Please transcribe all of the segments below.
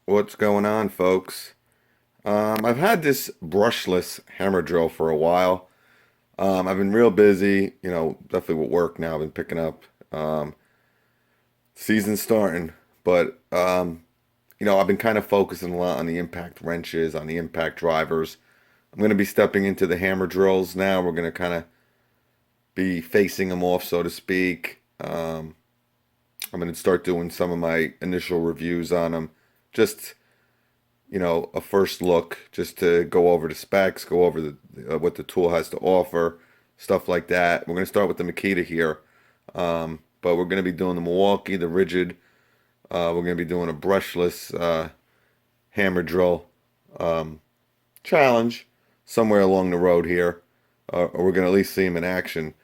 What's going on, folks? I've had this brushless hammer drill for a while. I've been real busy, definitely with work now. I've been picking up. Season's starting, but I've been kind of focusing a lot on the impact wrenches, on the impact drivers. I'm going to be stepping into the hammer drills now. We're going to kind of be facing them off, so to speak. I'm going to start doing some of my initial reviews on them. Just a first look just to go over the specs, go over what the tool has to offer, stuff like that. We're going to start with the Makita here, but we're going to be doing the Milwaukee, the rigid. We're going to be doing a brushless hammer drill challenge somewhere along the road here, or we're going to at least see them in action.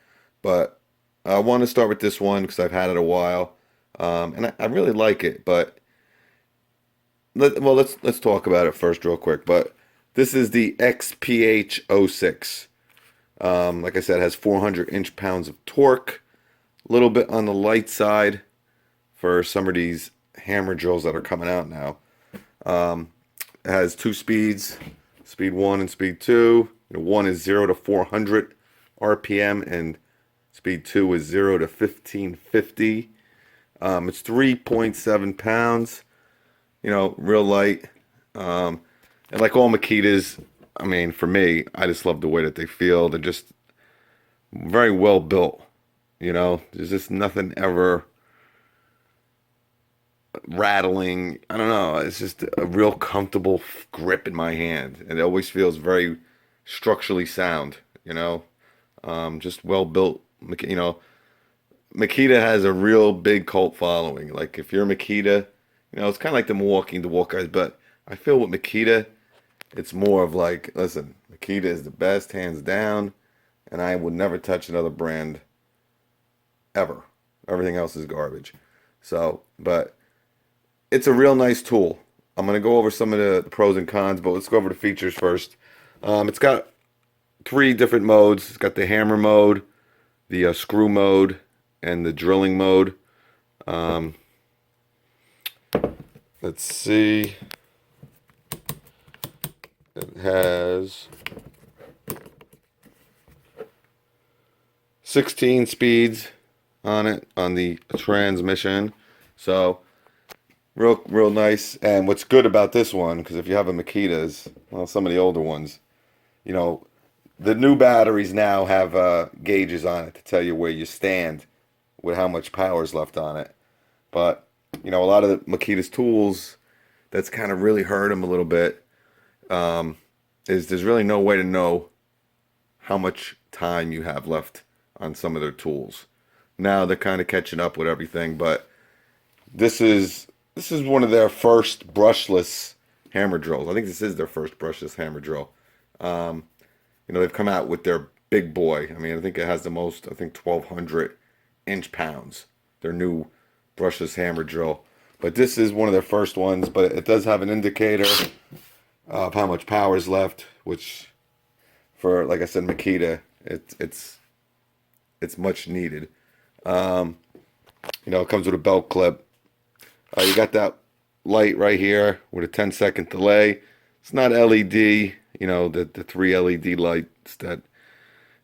But I want to start with this one because I've had it a while, and I really like it, but let's talk about it first real quick. But this is the XPH06. Like I said, it has 400 inch-pounds of torque. A little bit on the light side for some of these hammer drills that are coming out now. It has two speeds, speed 1 and speed 2. One is 0 to 400 RPM and speed 2 is 0 to 1550. It's 3.7 pounds. Real light. And like all Makitas, I mean, for me, I just love the way that they feel. They're just very well built. There's just nothing ever rattling. I don't know. It's just a real comfortable grip in my hand. And it always feels very structurally sound, just well built. Makita has a real big cult following. Like if you're Makita, it's kind of like the Milwaukee and DeWalt guys, but I feel with Makita, it's more of like, listen, Makita is the best, hands down, and I would never touch another brand ever. Everything else is garbage. So, but it's a real nice tool. I'm going to go over some of the pros and cons, but let's go over the features first. It's got three different modes. It's got the hammer mode, the screw mode, and the drilling mode. Let's see. It has 16 speeds on it on the transmission. So real nice. And what's good about this one, because if you have a Makita's, well, some of the older ones, the new batteries now have gauges on it to tell you where you stand with how much power is left on it. But a lot of the Makita's tools, that's kind of really hurt them a little bit. Is there's really no way to know how much time you have left on some of their tools. Now they're kind of catching up with everything, but this is one of their first brushless hammer drills. I think this is their first brushless hammer drill. They've come out with their big boy. I mean, I think it has the most, I think 1,200 inch-pounds. Their new brushless hammer drill. But this is one of their first ones, but it does have an indicator of how much power is left, which for, like I said, Makita, it's much needed. It comes with a belt clip. You got that light right here with a 10-second delay. It's not LED, the three LED lights that,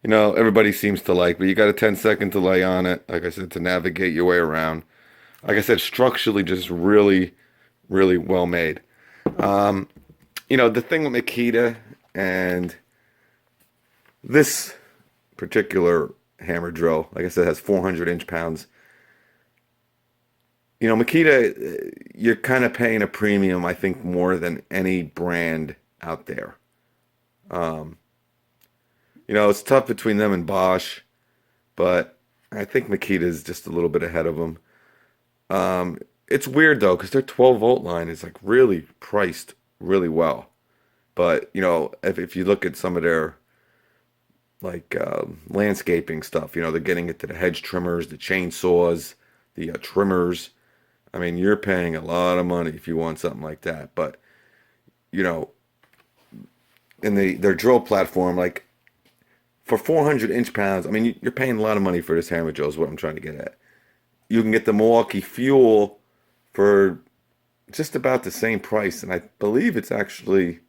everybody seems to like, but you got a 10-second delay on it, like I said, to navigate your way around. Like I said, structurally just really, really well made. The thing with Makita and this particular hammer drill, like I said, has 400 inch-pounds. Makita, you're kind of paying a premium, I think, more than any brand out there. It's tough between them and Bosch, but I think Makita is just a little bit ahead of them. It's weird though, because their 12-volt line is like really priced really well. But if you look at some of their like landscaping stuff, they're getting it to the hedge trimmers, the chainsaws, the trimmers. I mean, you're paying a lot of money if you want something like that. But you know, in their drill platform, like for 400 inch-pounds, I mean, you're paying a lot of money for this hammer drill. Is what I'm trying to get at. You can get the Milwaukee Fuel for just about the same price, and I believe it's actually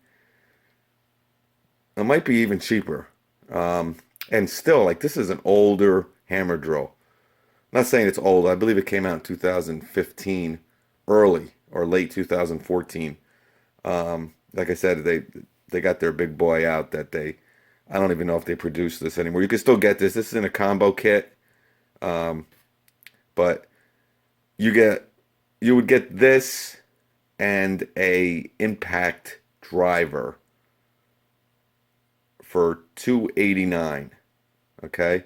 it might be even cheaper. Um, and still, like this is an older hammer drill. I'm not saying it's old. I believe it came out in 2015, early or late 2014. Like I said, they got their big boy out that they. I don't even know if they produce this anymore. You can still get this. This is in a combo kit, but you get you would get this and a impact driver for 289. Okay,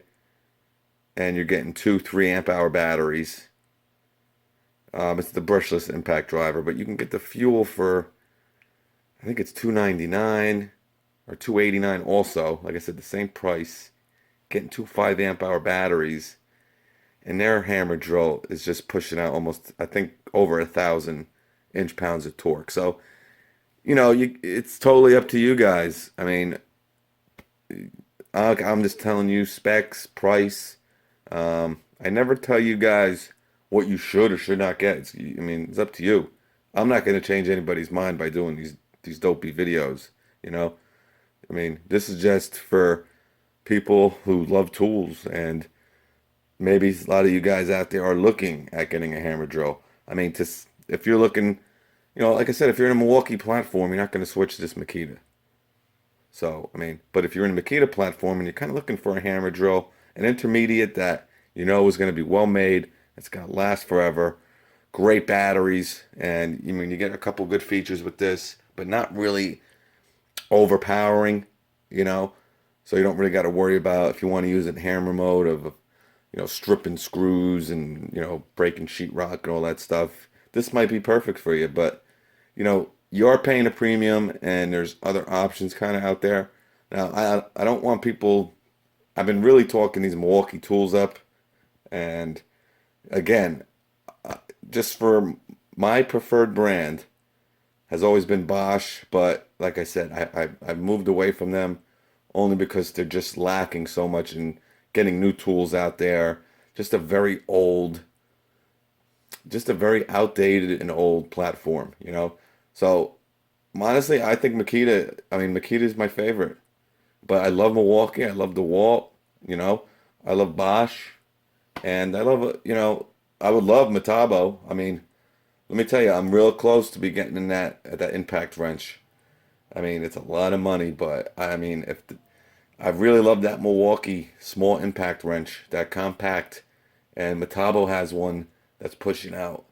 and you're getting two 3 amp hour batteries. It's the brushless impact driver, but you can get the fuel for I think it's 299 or 289 also. Like I said, the same price. Getting two 5 amp hour batteries, and their hammer drill is just pushing out almost I think over 1,000 inch-pounds of torque. So it's totally up to you guys. I mean, I'm just telling you specs, price. I never tell you guys what you should or should not get. I mean, it's up to you. I'm not going to change anybody's mind by doing these dopey videos. You know, I mean, this is just for people who love tools, and maybe a lot of you guys out there are looking at getting a hammer drill. I mean, if you're looking, like I said, if you're in a Milwaukee platform, you're not going to switch to this Makita. So, I mean, but if you're in a Makita platform and you're kind of looking for a hammer drill, an intermediate that is going to be well made, it's going to last forever, great batteries, and you get a couple good features with this, but not really overpowering, you know. So you don't really got to worry about if you want to use it in hammer mode of stripping screws and breaking sheetrock and all that stuff. This might be perfect for you, but you are paying a premium, and there's other options kind of out there. Now, I don't want people. I've been really talking these Milwaukee tools up, and again, just for my preferred brand has always been Bosch, but like I said, I've moved away from them only because they're just lacking so much in getting new tools out there. Just a very old, just a very outdated and old platform. So honestly, I think Makita. I mean, Makita is my favorite, but I love Milwaukee. I love DeWalt. You know, I love Bosch, and I love I would love Metabo. I mean, let me tell you, I'm real close to be getting in that impact wrench. I mean, it's a lot of money, but I mean, I really love that Milwaukee small impact wrench, that compact, and Metabo has one that's pushing out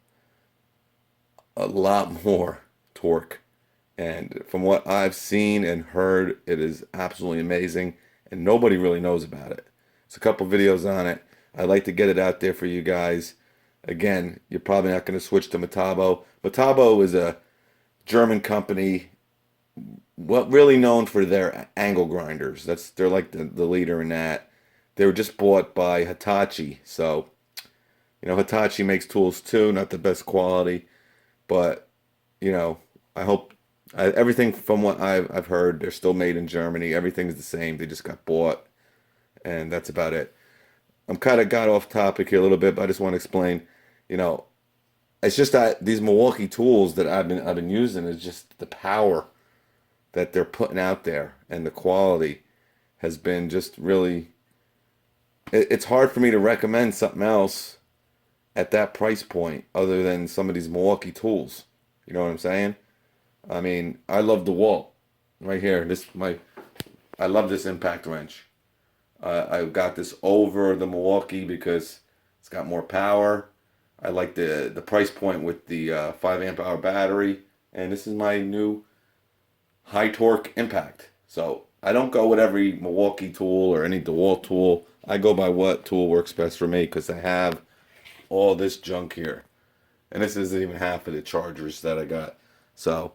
a lot more torque. And from what I've seen and heard, it is absolutely amazing, and nobody really knows about it. It's a couple videos on it. I'd like to get it out there for you guys. Again, you're probably not going to switch to Metabo. Metabo is a German company, really known for their angle grinders. They're like the leader in that. They were just bought by Hitachi, so Hitachi makes tools too, not the best quality, but you know I hope everything from what I've heard, they're still made in Germany. Everything's the same. They just got bought, and that's about it. I'm kind of got off topic here a little bit, but I just want to explain. You know, it's just that these Milwaukee tools that I've been using is just the power that they're putting out there, and the quality has been just really. It's hard for me to recommend something else at that price point other than some of these Milwaukee tools. You know what I'm saying? I mean, I love DeWalt right here. I love this impact wrench. I got this over the Milwaukee because it's got more power. I like the price point with the 5 amp hour battery, and this is my new high torque impact. So I don't go with every Milwaukee tool or any DeWalt tool. I go by what tool works best for me because I have all this junk here, and this isn't even half of the chargers that I got. So,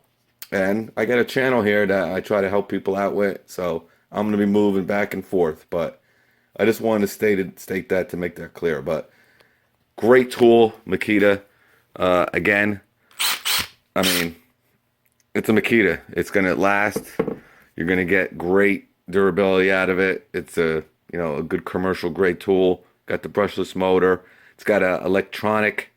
and I got a channel here that I try to help people out with. So I'm gonna be moving back and forth, but I just wanted to state that to make that clear. But great tool, Makita. Again, I mean, it's a Makita. It's gonna last. You're gonna get great durability out of it. It's a good commercial grade tool. Got the brushless motor. It's got a electronic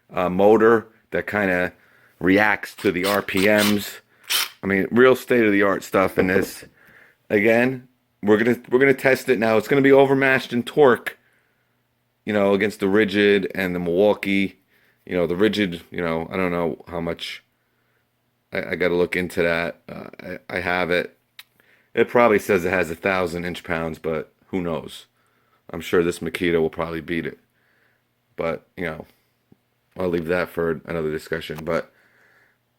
motor that kind of reacts to the RPMs. I mean, real state-of-the-art stuff in this. Again, we're gonna test it now. It's gonna be overmatched in torque, against the rigid and the Milwaukee. The rigid, I don't know how much. I got to look into that. I have it. It probably says it has 1,000 inch-pounds, but who knows? I'm sure this Makita will probably beat it. But, I'll leave that for another discussion. But,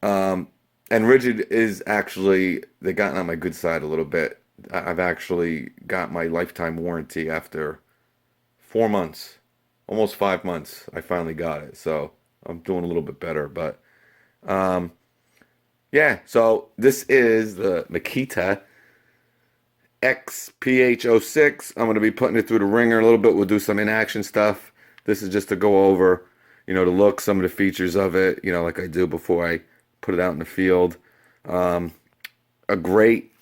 and rigid is actually, they got on my good side a little bit. I've actually got my lifetime warranty after 4 months, almost 5 months. I finally got it. So I'm doing a little bit better. But, yeah, so this is the Makita XPH06. I'm going to be putting it through the ringer a little bit. We'll do some in-action stuff. This is just to go over, the look, some of the features of it, like I do before I put it out in the field. A great,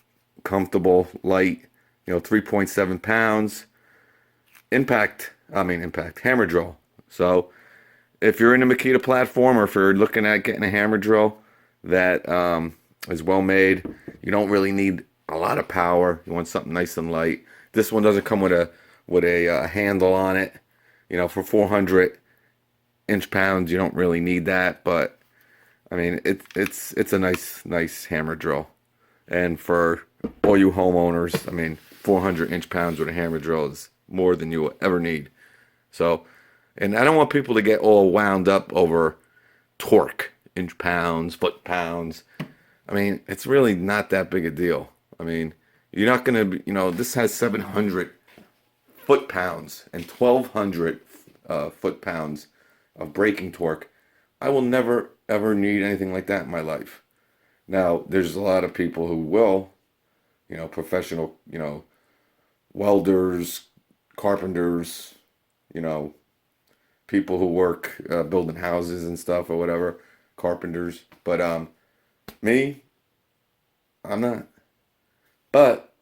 comfortable, light, 3.7 pounds. Impact hammer drill. So if you're in the Makita platform, or if you're looking at getting a hammer drill that is well made, you don't really need a lot of power. You want something nice and light. This one doesn't come with a handle on it. For 400 inch-pounds, you don't really need that. But I mean, it's a nice hammer drill. And for all you homeowners, I mean, 400 inch-pounds with a hammer drill is more than you will ever need. So, and I don't want people to get all wound up over torque, inch-pounds, foot-pounds. I mean, it's really not that big a deal. I mean, you're not going to be, this has 700 foot-pounds and 1,200 foot-pounds of braking torque. I will never, ever need anything like that in my life. Now, there's a lot of people who will, professional, welders, carpenters, people who work building houses and stuff or whatever, carpenters. But me, I'm not. But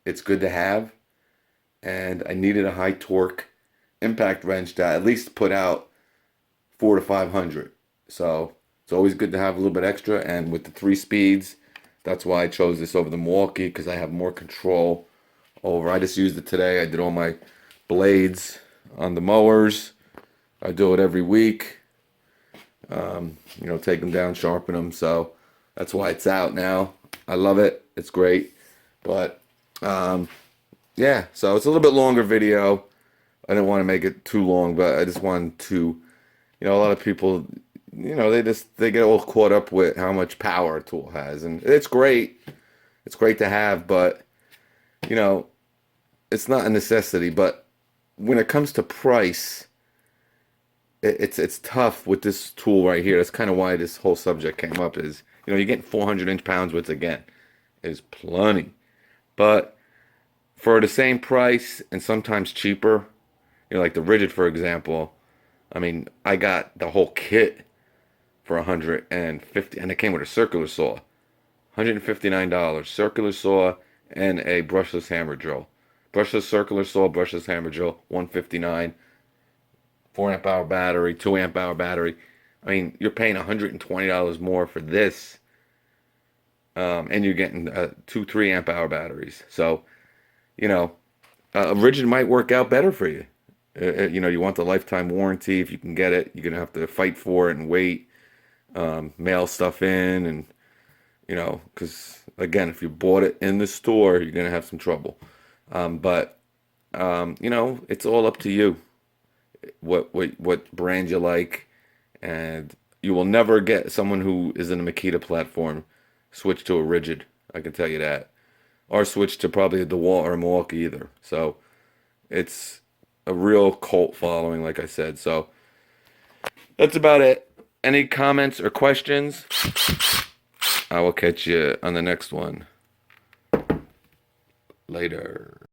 it's good to have, and I needed a high torque impact wrench that at least put out 400 to 500. So it's always good to have a little bit extra. And with the 3 speeds, that's why I chose this over the Milwaukee, because I have more control over. I just used it today. I did all my blades on the mowers. I do it every week. Take them down, sharpen them. So that's why it's out now. I love it. It's great. But yeah, so it's a little bit longer video. I didn't want to make it too long, but I just wanted to, a lot of people, they get all caught up with how much power a tool has, and it's great. It's great to have, but it's not a necessity. But when it comes to price, it's tough with this tool right here. That's kind of why this whole subject came up. Is you're getting 400 inch-pounds, which again is plenty, but for the same price and sometimes cheaper, like the rigid, for example. I mean, I got the whole kit for 150, and it came with a circular saw, $159, circular saw and a brushless hammer drill. Brushless circular saw, brushless hammer drill, $159. 4 amp hour battery, 2 amp hour battery. I mean, you're paying $120 more for this, and you're getting 2 3 amp hour batteries. So, a rigid might work out better for you. You want the lifetime warranty. If you can get it, you're gonna have to fight for it and wait, mail stuff in, and because again, if you bought it in the store, you're gonna have some trouble. But it's all up to you. What brand you like, and you will never get someone who is in a Makita platform switch to a rigid. I can tell you that, or switch to probably a DeWalt or a Milwaukee either. So it's a real cult following, like I said. So that's about it. Any comments or questions? I will catch you on the next one. Later.